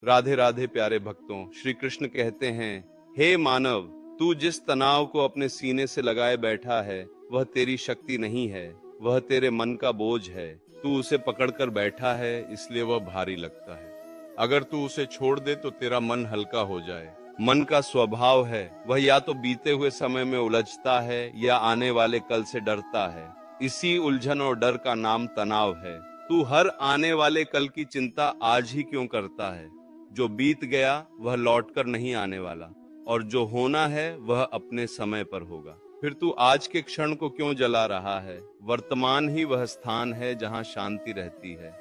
राधे राधे प्यारे भक्तों, श्री कृष्ण कहते हैं, हे मानव, तू जिस तनाव को अपने सीने से लगाए बैठा है वह तेरी शक्ति नहीं है, वह तेरे मन का बोझ है। तू उसे पकड़कर बैठा है इसलिए वह भारी लगता है। अगर तू उसे छोड़ दे तो तेरा मन हल्का हो जाए। मन का स्वभाव है, वह या तो बीते हुए समय में उलझता है या आने वाले कल से डरता है। इसी उलझन और डर का नाम तनाव है। तू हर आने वाले कल की चिंता आज ही क्यों करता है? जो बीत गया वह लौटकर नहीं आने वाला, और जो होना है वह अपने समय पर होगा। फिर तू आज के क्षण को क्यों जला रहा है? वर्तमान ही वह स्थान है जहां शांति रहती है।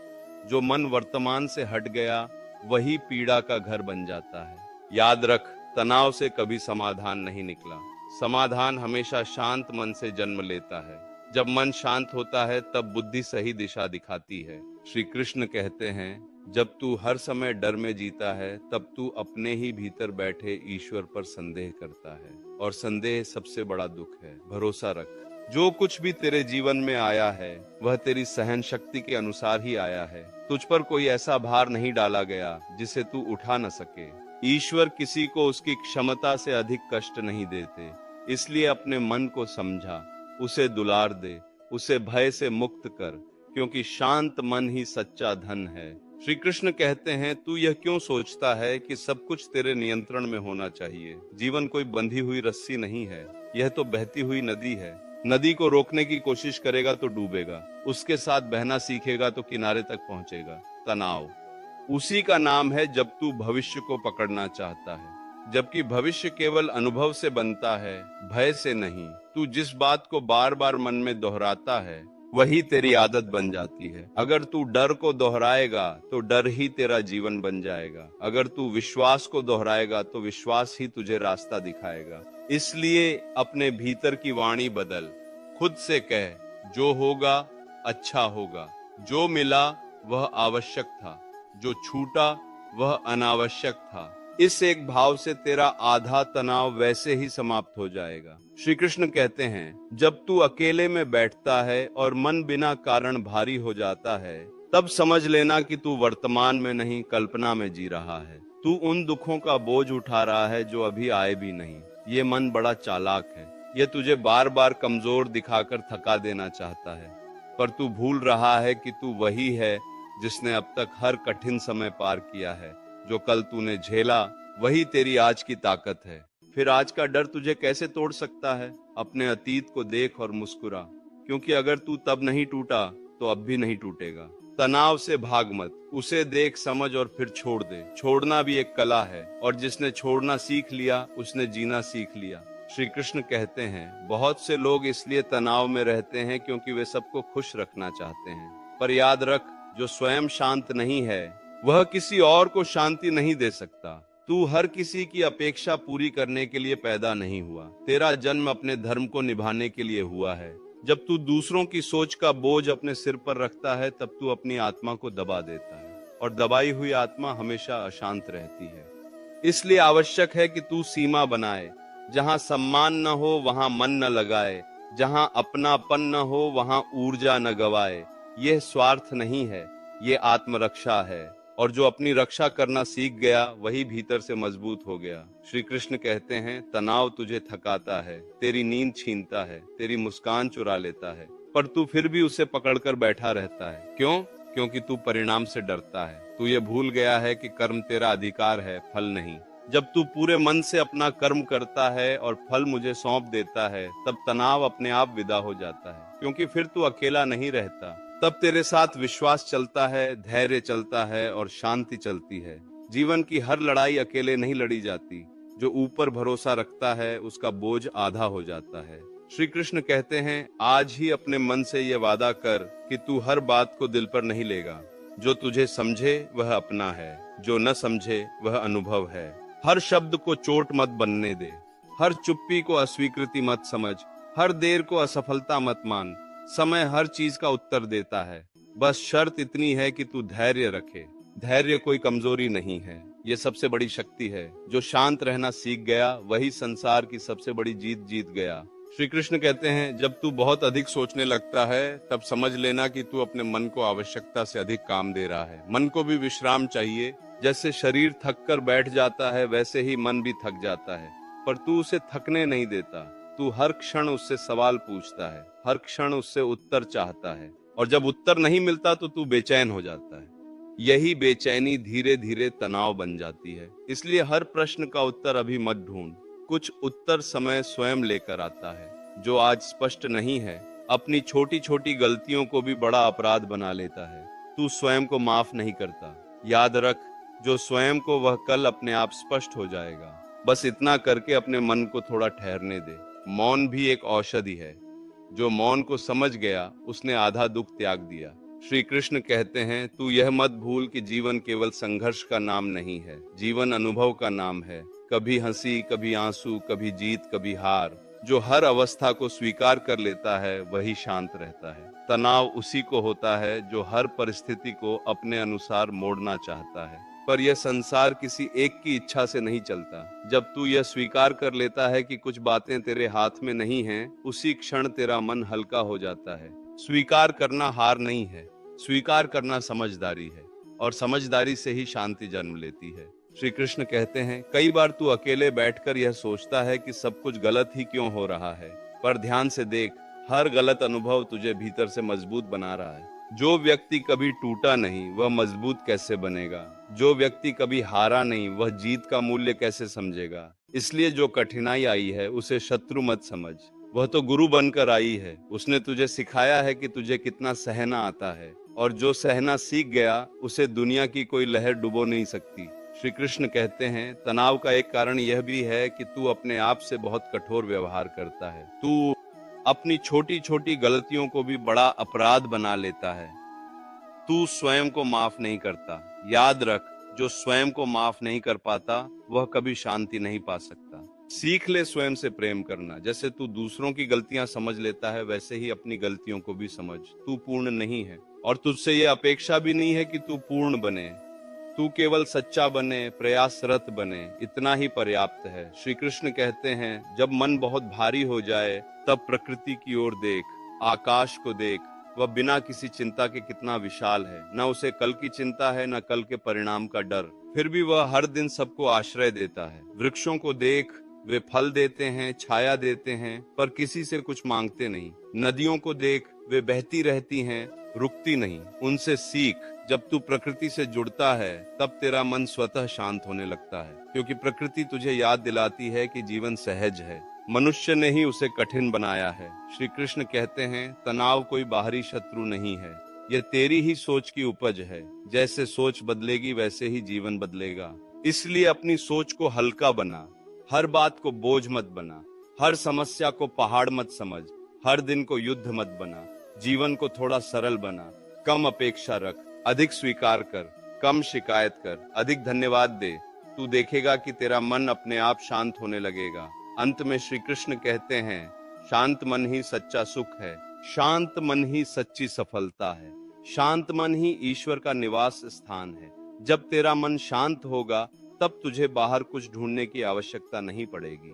जो मन वर्तमान से हट गया वही पीड़ा का घर बन जाता है। याद रख, तनाव से कभी समाधान नहीं निकला। समाधान हमेशा शांत मन से जन्म लेता है। जब मन शांत होता है तब बुद्धि सही दिशा दिखाती है। श्री कृष्ण कहते हैं, जब तू हर समय डर में जीता है तब तू अपने ही भीतर बैठे ईश्वर पर संदेह करता है, और संदेह सबसे बड़ा दुख है। भरोसा रख, जो कुछ भी तेरे जीवन में आया है वह तेरी सहन शक्ति के अनुसार ही आया है। तुझ पर कोई ऐसा भार नहीं डाला गया जिसे तू उठा न सके। ईश्वर किसी को उसकी क्षमता से अधिक कष्ट नहीं देते। इसलिए अपने मन को समझा, उसे दुलार दे, उसे भय से मुक्त कर, क्योंकि शांत मन ही सच्चा धन है। श्री कृष्ण कहते हैं, तू यह क्यों सोचता है कि सब कुछ तेरे नियंत्रण में होना चाहिए? जीवन कोई बंधी हुई रस्सी नहीं है, यह तो बहती हुई नदी है। नदी को रोकने की कोशिश करेगा तो डूबेगा, उसके साथ बहना सीखेगा तो किनारे तक पहुंचेगा। तनाव उसी का नाम है जब तू भविष्य को पकड़ना चाहता है, जबकि भविष्य केवल अनुभव से बनता है, भय से नहीं। तू जिस बात को बार बार मन में दोहराता है वही तेरी आदत बन जाती है। अगर तू डर को दोहराएगा तो डर ही तेरा जीवन बन जाएगा। अगर तू विश्वास को दोहराएगा तो विश्वास ही तुझे रास्ता दिखाएगा। इसलिए अपने भीतर की वाणी बदल। खुद से कह, जो होगा अच्छा होगा। जो मिला वह आवश्यक था, जो छूटा वह अनावश्यक था। इस एक भाव से तेरा आधा तनाव वैसे ही समाप्त हो जाएगा। श्री कृष्ण कहते हैं, जब तू अकेले में बैठता है और मन बिना कारण भारी हो जाता है, तब समझ लेना कि तू वर्तमान में नहीं, कल्पना में जी रहा है। तू उन दुखों का बोझ उठा रहा है जो अभी आए भी नहीं। ये मन बड़ा चालाक है, ये तुझे बार बार कमजोर दिखाकर थका देना चाहता है, पर तू भूल रहा है कि तू वही है जिसने अब तक हर कठिन समय पार किया है। जो कल तूने झेला वही तेरी आज की ताकत है। फिर आज का डर तुझे कैसे तोड़ सकता है? अपने अतीत को देख और मुस्कुरा, क्योंकि अगर तू तब नहीं टूटा तो अब भी नहीं टूटेगा। तनाव से भाग मत, उसे देख, समझ और फिर छोड़ दे। छोड़ना भी एक कला है, और जिसने छोड़ना सीख लिया उसने जीना सीख लिया। श्री कृष्ण कहते हैं, बहुत से लोग इसलिए तनाव में रहते हैं क्योंकि वे सबको खुश रखना चाहते हैं। पर याद रख, जो स्वयं शांत नहीं है वह किसी और को शांति नहीं दे सकता। तू हर किसी की अपेक्षा पूरी करने के लिए पैदा नहीं हुआ। तेरा जन्म अपने धर्म को निभाने के लिए हुआ है। जब तू दूसरों की सोच का बोझ अपने सिर पर रखता है तब तू अपनी आत्मा को दबा देता है, और दबाई हुई आत्मा हमेशा अशांत रहती है। इसलिए आवश्यक है कि तू सीमा बनाए। जहां सम्मान न हो वहां मन न लगाए, जहां अपनापन न हो वहां ऊर्जा न गवाए। यह स्वार्थ नहीं है, ये आत्मरक्षा है, और जो अपनी रक्षा करना सीख गया वही भीतर से मजबूत हो गया। श्री कृष्ण कहते हैं, तनाव तुझे थकाता है, तेरी नींद छीनता है, तेरी मुस्कान चुरा लेता है, पर तू फिर भी उसे पकड़कर बैठा रहता है। क्यों? क्योंकि तू परिणाम से डरता है। तू ये भूल गया है कि कर्म तेरा अधिकार है, फल नहीं। जब तू पूरे मन से अपना कर्म करता है और फल मुझे सौंप देता है, तब तनाव अपने आप विदा हो जाता है, क्योंकि फिर तू अकेला नहीं रहता। तब तेरे साथ विश्वास चलता है, धैर्य चलता है और शांति चलती है। जीवन की हर लड़ाई अकेले नहीं लड़ी जाती। जो ऊपर भरोसा रखता है उसका बोझ आधा हो जाता है। श्री कृष्ण कहते हैं, आज ही अपने मन से ये वादा कर कि तू हर बात को दिल पर नहीं लेगा। जो तुझे समझे वह अपना है, जो न समझे वह अनुभव है। हर शब्द को चोट मत बनने दे, हर चुप्पी को अस्वीकृति मत समझ, हर देर को असफलता मत मान। समय हर चीज का उत्तर देता है, बस शर्त इतनी है कि तू धैर्य रखे। धैर्य कोई कमजोरी नहीं है, ये सबसे बड़ी शक्ति है। जो शांत रहना सीख गया वही संसार की सबसे बड़ी जीत जीत गया। श्री कृष्ण कहते हैं, जब तू बहुत अधिक सोचने लगता है तब समझ लेना कि तू अपने मन को आवश्यकता से अधिक काम दे रहा है। मन को भी विश्राम चाहिए। जैसे शरीर थक कर बैठ जाता है वैसे ही मन भी थक जाता है, पर तू उसे थकने नहीं देता। तू हर क्षण उससे सवाल पूछता है, हर क्षण उससे उत्तर चाहता है, और जब उत्तर नहीं मिलता तो तू बेचैन हो जाता है। यही बेचैनी धीरे धीरे तनाव बन जाती है। इसलिए हर प्रश्न का उत्तर अभी मत ढूंढ, कुछ उत्तर समय स्वयं लेकर आता है। जो आज स्पष्ट नहीं है, अपनी छोटी छोटी गलतियों को भी बड़ा अपराध बना लेता है। तू स्वयं को माफ नहीं करता। याद रख, जो स्वयं को वह कल अपने आप स्पष्ट हो जाएगा। बस इतना करके अपने मन को थोड़ा ठहरने दे। मौन भी एक औषधि है। जो मौन को समझ गया उसने आधा दुख त्याग दिया। श्री कृष्ण कहते हैं, तू यह मत भूल कि जीवन केवल संघर्ष का नाम नहीं है, जीवन अनुभव का नाम है। कभी हंसी, कभी आंसू, कभी जीत, कभी हार। जो हर अवस्था को स्वीकार कर लेता है वही शांत रहता है। तनाव उसी को होता है जो हर परिस्थिति को अपने अनुसार मोड़ना चाहता है, पर यह संसार किसी एक की इच्छा से नहीं चलता। जब तू यह स्वीकार कर लेता है कि कुछ बातें तेरे हाथ में नहीं हैं, उसी क्षण तेरा मन हल्का हो जाता है। स्वीकार करना हार नहीं है, स्वीकार करना समझदारी है, और समझदारी से ही शांति जन्म लेती है। श्री कृष्ण कहते हैं, कई बार तू अकेले बैठकर यह सोचता है कि सब कुछ गलत ही क्यों हो रहा है, पर ध्यान से देख, हर गलत अनुभव तुझे भीतर से मजबूत बना रहा है। जो व्यक्ति कभी टूटा नहीं वह मजबूत कैसे बनेगा? जो व्यक्ति कभी हारा नहीं वह जीत का मूल्य कैसे समझेगा? इसलिए जो कठिनाई आई है उसे शत्रु मत समझ, वह तो गुरु बनकर आई है। उसने तुझे सिखाया है कि तुझे कितना सहना आता है, और जो सहना सीख गया उसे दुनिया की कोई लहर डुबो नहीं सकती। श्री कृष्ण कहते हैं, तनाव का एक कारण यह भी है कि तू अपने आप से बहुत कठोर व्यवहार करता है। तू अपनी छोटी छोटी गलतियों को भी बड़ा अपराध बना लेता है। तू स्वयं को माफ नहीं करता। याद रख, जो स्वयं को माफ नहीं कर पाता वह कभी शांति नहीं पा सकता। सीख ले स्वयं से प्रेम करना। जैसे तू दूसरों की गलतियां समझ लेता है वैसे ही अपनी गलतियों को भी समझ। तू पूर्ण नहीं है, और तुझसे यह अपेक्षा भी नहीं है कि तू पूर्ण बने। तू केवल सच्चा बने, प्रयासरत बने, इतना ही पर्याप्त है। श्री कृष्ण कहते हैं, जब मन बहुत भारी हो जाए तब प्रकृति की ओर देख, आकाश को देख। वह बिना किसी चिंता के कितना विशाल है। न उसे कल की चिंता है, न कल के परिणाम का डर। फिर भी वह हर दिन सबको आश्रय देता है। वृक्षों को देख, वे फल देते हैं, छाया देते हैं, पर किसी से कुछ मांगते नहीं। नदियों को देख, वे बहती रहती हैं, रुकती नहीं। उनसे सीख। जब तू प्रकृति से जुड़ता है तब तेरा मन स्वतः शांत होने लगता है, क्योंकि प्रकृति तुझे याद दिलाती है कि जीवन सहज है। मनुष्य ने ही उसे कठिन बनाया है। श्री कृष्ण कहते हैं, तनाव कोई बाहरी शत्रु नहीं है, यह तेरी ही सोच की उपज है। जैसे सोच बदलेगी वैसे ही जीवन बदलेगा। इसलिए अपनी सोच को हल्का बना, हर बात को बोझ मत बना, हर समस्या को पहाड़ मत समझ, हर दिन को युद्ध मत बना। जीवन को थोड़ा सरल बना, कम अपेक्षा रख, अधिक स्वीकार कर, कम शिकायत कर, अधिक धन्यवाद दे। तू देखेगा कि तेरा मन अपने आप शांत होने लगेगा। अंत में श्री कृष्ण कहते हैं, शांत मन ही सच्चा सुख है, शांत मन ही सच्ची सफलता है, शांत मन ही ईश्वर का निवास स्थान है। जब तेरा मन शांत होगा तब तुझे बाहर कुछ ढूंढने की आवश्यकता नहीं पड़ेगी,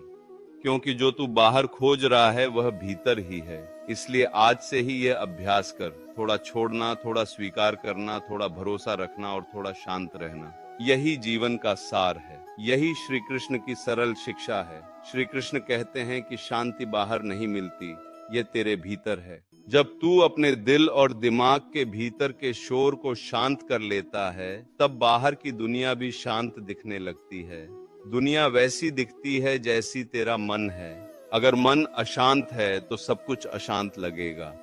क्योंकि जो तू बाहर खोज रहा है वह भीतर ही है। इसलिए आज से ही यह अभ्यास कर, थोड़ा छोड़ना, थोड़ा स्वीकार करना, थोड़ा भरोसा रखना और थोड़ा शांत रहना। यही जीवन का सार है, यही श्री कृष्ण की सरल शिक्षा है। श्री कृष्ण कहते हैं कि शांति बाहर नहीं मिलती, ये तेरे भीतर है। जब तू अपने दिल और दिमाग के भीतर के शोर को शांत कर लेता है तब बाहर की दुनिया भी शांत दिखने लगती है। दुनिया वैसी दिखती है जैसी तेरा मन है। अगर मन अशांत है तो सब कुछ अशांत लगेगा।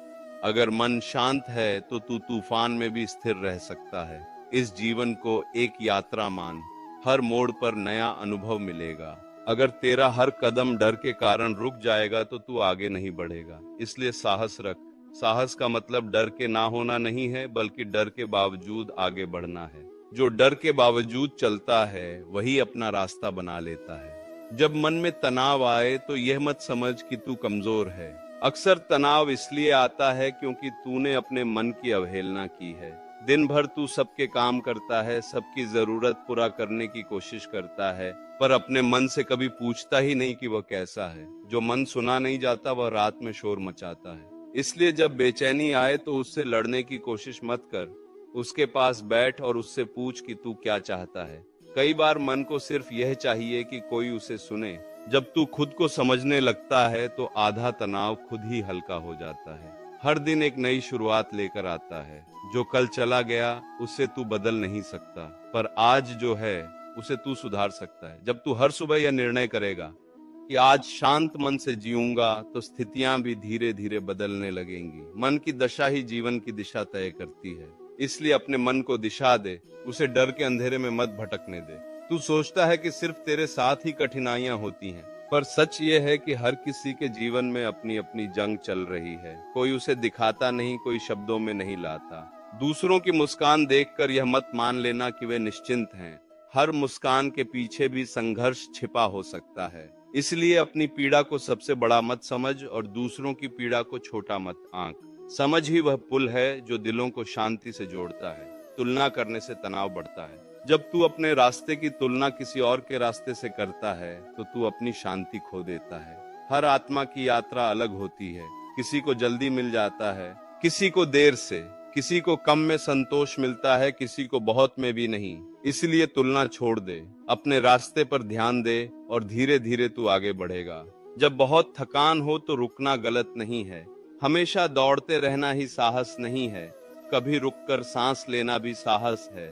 अगर मन शांत है तो तू तूफान में भी स्थिर रह सकता है। इस जीवन को एक यात्रा मान, हर मोड़ पर नया अनुभव मिलेगा। अगर तेरा हर कदम डर के कारण रुक जाएगा तो तू आगे नहीं बढ़ेगा। इसलिए साहस रख। साहस का मतलब डर के ना होना नहीं है, बल्कि डर के बावजूद आगे बढ़ना है। जो डर के बावजूद चलता है वही अपना रास्ता बना लेता है। जब मन में तनाव आए तो यह मत समझ कि तू कमजोर है। अक्सर तनाव इसलिए आता है क्योंकि तूने अपने मन की अवहेलना की है। दिन भर तू सबके काम करता है, सबकी जरूरत पूरा करने की कोशिश करता है, पर अपने मन से कभी पूछता ही नहीं कि वह कैसा है। जो मन सुना नहीं जाता वह रात में शोर मचाता है। इसलिए जब बेचैनी आए तो उससे लड़ने की कोशिश मत कर, उसके पास बैठ और उससे पूछ कि तू क्या चाहता है। कई बार मन को सिर्फ यह चाहिए कि कोई उसे सुने। जब तू खुद को समझने लगता है तो आधा तनाव खुद ही हल्का हो जाता है। हर दिन एक नई शुरुआत लेकर आता है। जो कल चला गया उसे तू बदल नहीं सकता, पर आज जो है उसे तू सुधार सकता है। जब तू हर सुबह यह निर्णय करेगा कि आज शांत मन से जीऊंगा, तो स्थितियां भी धीरे धीरे बदलने लगेंगी। मन की दशा ही जीवन की दिशा तय करती है। इसलिए अपने मन को दिशा दे, उसे डर के अंधेरे में मत भटकने दे। तू सोचता है कि सिर्फ तेरे साथ ही कठिनाइयां होती हैं, पर सच ये है कि हर किसी के जीवन में अपनी अपनी जंग चल रही है। कोई उसे दिखाता नहीं, कोई शब्दों में नहीं लाता। दूसरों की मुस्कान देखकर यह मत मान लेना कि वे निश्चिंत हैं। हर मुस्कान के पीछे भी संघर्ष छिपा हो सकता है। इसलिए अपनी पीड़ा को सबसे बड़ा मत समझ और दूसरों की पीड़ा को छोटा मत आंक। समझ ही वह पुल है जो दिलों को शांति से जोड़ता है। तुलना करने से तनाव बढ़ता है। जब तू अपने रास्ते की तुलना किसी और के रास्ते से करता है तो तू अपनी शांति खो देता है। हर आत्मा की यात्रा अलग होती है। किसी को जल्दी मिल जाता है, किसी को देर से, किसी को कम में संतोष मिलता है, किसी को बहुत में भी नहीं। इसलिए तुलना छोड़ दे, अपने रास्ते पर ध्यान दे और धीरे धीरे तू आगे बढ़ेगा। जब बहुत थकान हो तो रुकना गलत नहीं है। हमेशा दौड़ते रहना ही साहस नहीं है। कभी रुककर सांस लेना भी साहस है।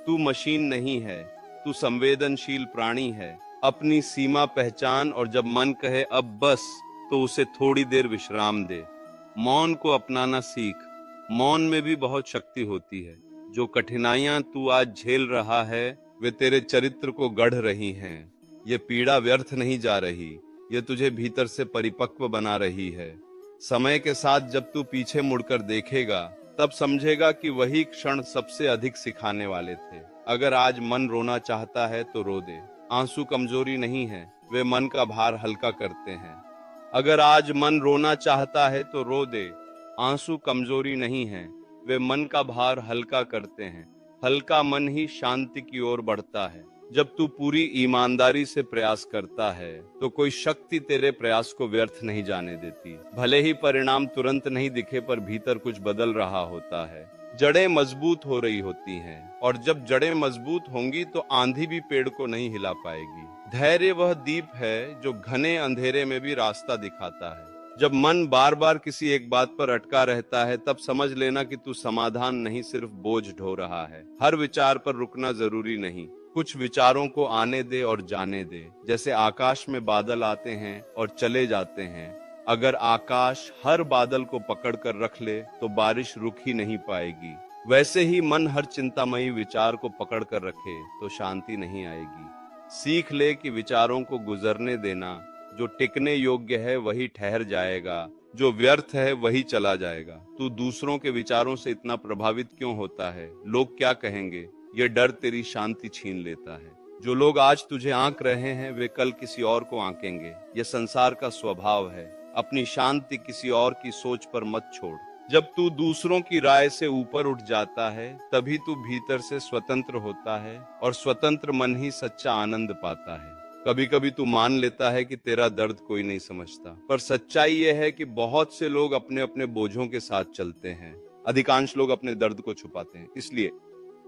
तू मशीन नहीं है, तू संवेदनशील प्राणी है। अपनी सीमा पहचान और जब मन कहे अब बस, तो उसे थोड़ी देर विश्राम दे। मौन को अपनाना सीख। मौन में भी बहुत शक्ति होती है। जो कठिनाइयां तू आज झेल रहा है वे तेरे चरित्र को गढ़ रही हैं। ये पीड़ा व्यर्थ नहीं जा रही, ये तुझे भीतर से परिपक्व बना रही है। समय के साथ जब तू पीछे मुड़कर देखेगा तब समझेगा कि वही क्षण सबसे अधिक सिखाने वाले थे। अगर आज मन रोना चाहता है तो रो दे। आंसू कमजोरी नहीं है, वे मन का भार हल्का करते हैं। अगर आज मन रोना चाहता है तो रो दे। आंसू कमजोरी नहीं है, वे मन का भार हल्का करते हैं। हल्का मन ही शांति की ओर बढ़ता है। जब तू पूरी ईमानदारी से प्रयास करता है तो कोई शक्ति तेरे प्रयास को व्यर्थ नहीं जाने देती। भले ही परिणाम तुरंत नहीं दिखे, पर भीतर कुछ बदल रहा होता है। जड़ें मजबूत हो रही होती हैं, और जब जड़ें मजबूत होंगी तो आंधी भी पेड़ को नहीं हिला पाएगी। धैर्य वह दीप है जो घने अंधेरे में भी रास्ता दिखाता है। जब मन बार बार किसी एक बात पर अटका रहता है तब समझ लेना कि तू समाधान नहीं, सिर्फ बोझ ढो रहा है। हर विचार पर रुकना जरूरी नहीं। कुछ विचारों को आने दे और जाने दे। जैसे आकाश में बादल आते हैं और चले जाते हैं। अगर आकाश हर बादल को पकड़ कर रख ले तो बारिश रुक ही नहीं पाएगी। वैसे ही मन हर चिंतामयी विचार को पकड़ कर रखे तो शांति नहीं आएगी। सीख ले कि विचारों को गुजरने देना। जो टिकने योग्य है वही ठहर जाएगा, जो व्यर्थ है वही चला जाएगा। तू दूसरों के विचारों से इतना प्रभावित क्यों होता है? लोग क्या कहेंगे, ये डर तेरी शांति छीन लेता है। जो लोग आज तुझे आंक रहे हैं वे कल किसी और को आंकेंगे। यह संसार का स्वभाव है। अपनी शांति किसी और की सोच पर मत छोड़। जब तू दूसरों की राय से ऊपर उठ जाता है तभी तू भीतर से स्वतंत्र होता है, और स्वतंत्र मन ही सच्चा आनंद पाता है। कभी कभी तू मान लेता है कि तेरा दर्द कोई नहीं समझता, पर सच्चाई यह है कि बहुत से लोग अपने अपने बोझों के साथ चलते हैं। अधिकांश लोग अपने दर्द को छुपाते हैं। इसलिए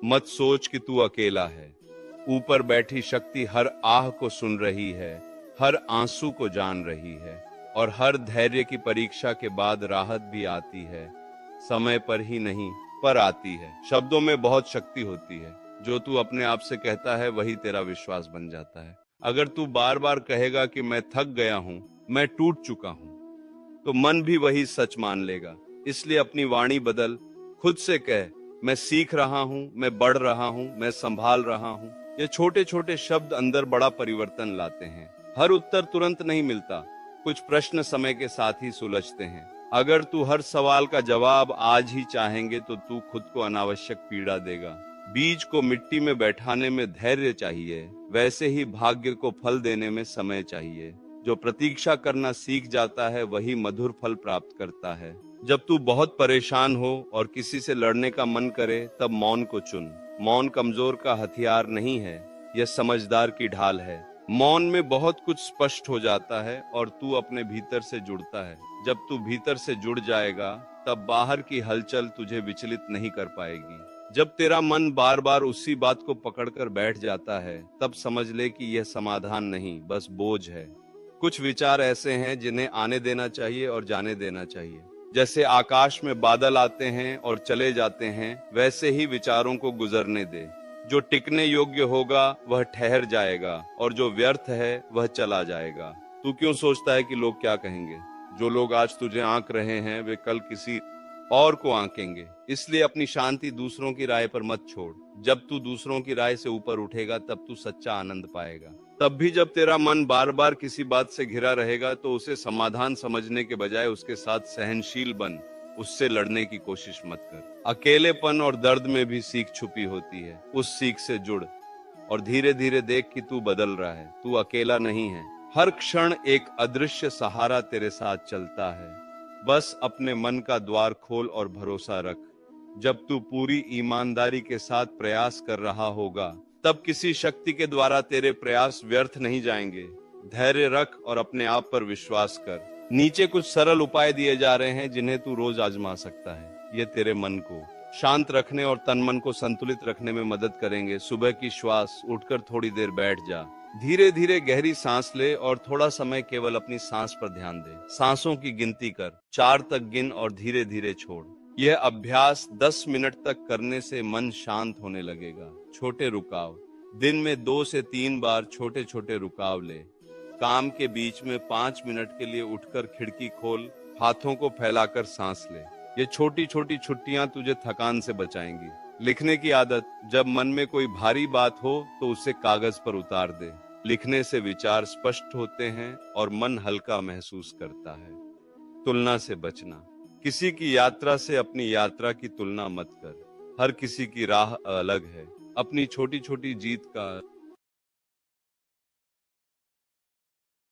मत सोच कि तू अकेला है। ऊपर बैठी शक्ति हर आह को सुन रही है, हर आंसू को जान रही है, और हर धैर्य की परीक्षा के बाद राहत भी आती है। समय पर ही नहीं, पर आती है। शब्दों में बहुत शक्ति होती है। जो तू अपने आप से कहता है वही तेरा विश्वास बन जाता है। अगर तू बार बार कहेगा कि मैं थक गया हूँ, मैं टूट चुका हूँ, तो मन भी वही सच मान लेगा। इसलिए अपनी वाणी बदल। खुद से कह, मैं सीख रहा हूँ, मैं बढ़ रहा हूँ, मैं संभाल रहा हूँ। ये छोटे छोटे शब्द अंदर बड़ा परिवर्तन लाते हैं। हर उत्तर तुरंत नहीं मिलता, कुछ प्रश्न समय के साथ ही सुलझते हैं। अगर तू हर सवाल का जवाब आज ही चाहेंगे तो तू खुद को अनावश्यक पीड़ा देगा। बीज को मिट्टी में बैठाने में धैर्य चाहिए, वैसे ही भाग्य को फल देने में समय चाहिए। जो प्रतीक्षा करना सीख जाता है वही मधुर फल प्राप्त करता है। जब तू बहुत परेशान हो और किसी से लड़ने का मन करे तब मौन को चुन। मौन कमजोर का हथियार नहीं है, यह समझदार की ढाल है। मौन में बहुत कुछ स्पष्ट हो जाता है और तू अपने भीतर से जुड़ता है। जब तू भीतर से जुड़ जाएगा तब बाहर की हलचल तुझे विचलित नहीं कर पाएगी। जब तेरा मन बार बार उसी बात को पकड़कर बैठ जाता है, तब समझ ले कि यह समाधान नहीं, बस बोझ है। कुछ विचार ऐसे हैं जिन्हें आने देना चाहिए और जाने देना चाहिए। जैसे आकाश में बादल आते हैं और चले जाते हैं, वैसे ही विचारों को गुजरने दे। जो टिकने योग्य होगा वह ठहर जाएगा और जो व्यर्थ है वह चला जाएगा। तू क्यों सोचता है कि लोग क्या कहेंगे? जो लोग आज तुझे आंक रहे हैं वे कल किसी और को आंकेंगे। इसलिए अपनी शांति दूसरों की राय पर मत छोड़। जब तू दूसरों की राय से ऊपर उठेगा तब तू सच्चा आनंद पाएगा। तब भी जब तेरा मन बार बार किसी बात से घिरा रहेगा तो उसे समाधान समझने के बजाय उसके साथ सहनशील बन, उससे लड़ने की कोशिश मत कर। अकेलेपन और दर्द में भी सीख छुपी होती है। उस सीख से जुड़ और धीरे धीरे देख कि तू बदल रहा है। तू अकेला नहीं है। हर क्षण एक अदृश्य सहारा तेरे साथ चलता है। बस अपने मन का द्वार खोल और भरोसा रख। जब तू पूरी ईमानदारी के साथ प्रयास कर रहा होगा, तब किसी शक्ति के द्वारा तेरे प्रयास व्यर्थ नहीं जाएंगे। धैर्य रख और अपने आप पर विश्वास कर। नीचे कुछ सरल उपाय दिए जा रहे हैं जिन्हें तू रोज आजमा सकता है। ये तेरे मन को शांत रखने और तन मन को संतुलित रखने में मदद करेंगे। सुबह की श्वास, उठकर थोड़ी देर बैठ जा, धीरे धीरे गहरी सांस ले और थोड़ा समय केवल अपनी सांस पर ध्यान दे। सांसों की गिनती कर, 4 तक गिन और धीरे धीरे छोड़। यह अभ्यास 10 मिनट तक करने से मन शांत होने लगेगा। छोटे रुकाव, दिन में 2 से 3 बार छोटे छोटे रुकाव ले। काम के बीच में 5 मिनट के लिए उठकर खिड़की खोल, हाथों को फैलाकर सांस ले। ये छोटी छोटी छुट्टियां तुझे थकान से बचाएंगी। लिखने की आदत, जब मन में कोई भारी बात हो तो उसे कागज पर उतार दे। लिखने से विचार स्पष्ट होते हैं और मन हल्का महसूस करता है। तुलना से बचना, किसी की यात्रा से अपनी यात्रा की तुलना मत कर। हर किसी की राह अलग है। अपनी छोटी छोटी जीत का